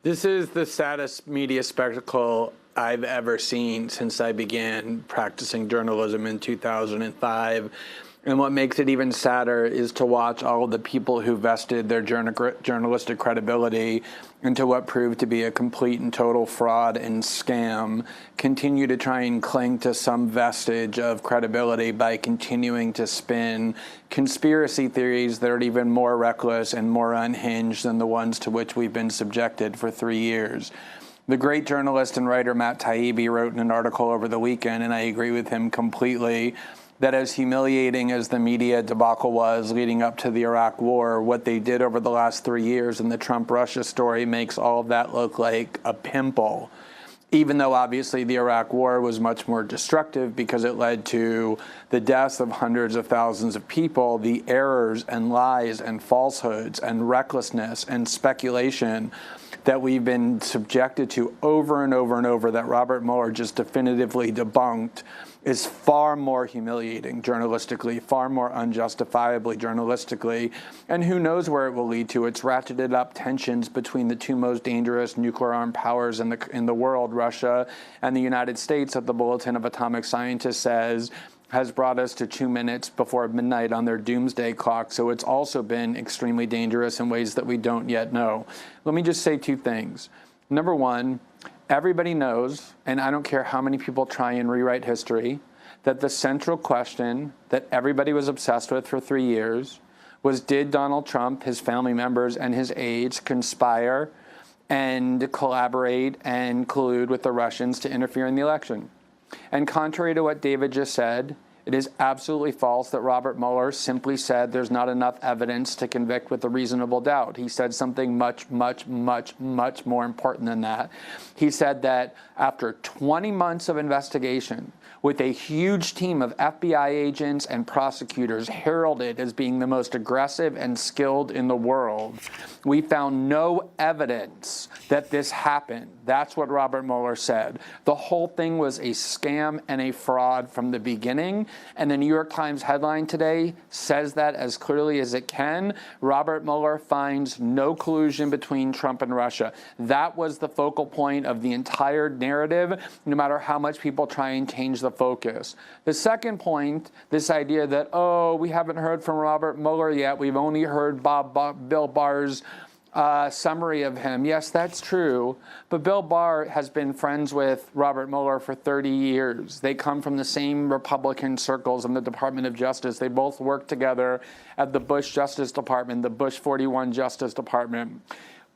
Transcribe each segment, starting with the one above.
This is the saddest media spectacle I've ever seen since I began practicing journalism in 2005. And what makes it even sadder is to watch all of the people who vested their journalistic credibility into what proved to be a complete and total fraud and scam continue to try and cling to some vestige of credibility by continuing to spin conspiracy theories that are even more reckless and more unhinged than the ones to which we've been subjected for 3 years. The great journalist and writer Matt Taibbi wrote in an article over the weekend, and I agree with him completely, that as humiliating as the media debacle was leading up to the Iraq war, what they did over the last 3 years in the Trump-Russia story makes all of that look like a pimple. Even though obviously the Iraq war was much more destructive because it led to the deaths of hundreds of thousands of people, the errors and lies and falsehoods and recklessness and speculation that we've been subjected to over and over and over that Robert Mueller just definitively debunked is far more humiliating journalistically, far more unjustifiably journalistically, and who knows where it will lead to. It's ratcheted up tensions between the two most dangerous nuclear armed powers in the world, Russia and the United States, that the Bulletin of Atomic Scientists says has brought us to 2 minutes before midnight on their doomsday clock. So it's also been extremely dangerous in ways that we don't yet know. Let me just say 2 things. Number one, everybody knows, and I don't care how many people try and rewrite history, that the central question that everybody was obsessed with for 3 years was, did Donald Trump, his family members, and his aides conspire and collaborate and collude with the Russians to interfere in the election? And contrary to what David just said, it is absolutely false that Robert Mueller simply said there's not enough evidence to convict with a reasonable doubt. He said something much, much, much, much more important than that. He said that after 20 months of investigation, with a huge team of FBI agents and prosecutors heralded as being the most aggressive and skilled in the world, we found no evidence that this happened. That's what Robert Mueller said. The whole thing was a scam and a fraud from the beginning, and the New York Times headline today says that as clearly as it can. Robert Mueller finds no collusion between Trump and Russia. That was the focal point of the entire narrative, no matter how much people try and change the focus. The second point, this idea that, oh, we haven't heard from Robert Mueller yet, we've only heard Bill Barr's summary of him. Yes, that's true, but Bill Barr has been friends with Robert Mueller for 30 years. They come from the same Republican circles in the Department of Justice. They both worked together at the Bush Justice Department, the Bush 41 Justice Department.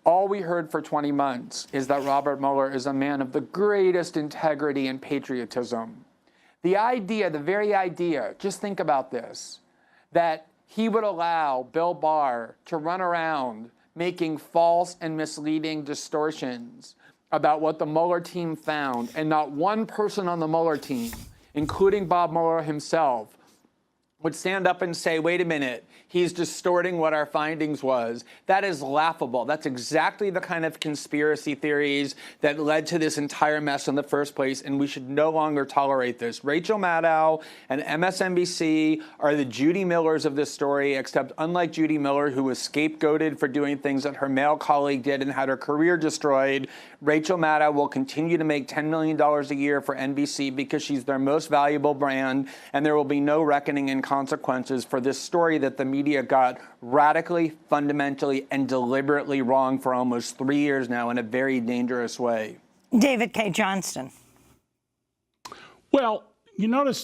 All we heard for 20 months is that Robert Mueller is a man of the greatest integrity and patriotism. The idea, the very idea, just think about this, that he would allow Bill Barr to run around making false and misleading distortions about what the Mueller team found, and not one person on the Mueller team, including Bob Mueller himself, would stand up and say, wait a minute, he's distorting what our findings was. That is laughable. That's exactly the kind of conspiracy theories that led to this entire mess in the first place, and we should no longer tolerate this. Rachel Maddow and MSNBC are the Judy Millers of this story, except unlike Judy Miller, who was scapegoated for doing things that her male colleague did and had her career destroyed, Rachel Maddow will continue to make $10 million a year for NBC because she's their most valuable brand, and there will be no reckoning in consequences for this story that the media got radically, fundamentally, and deliberately wrong for almost 3 years now in a very dangerous way. David K. Johnston. Well, you notice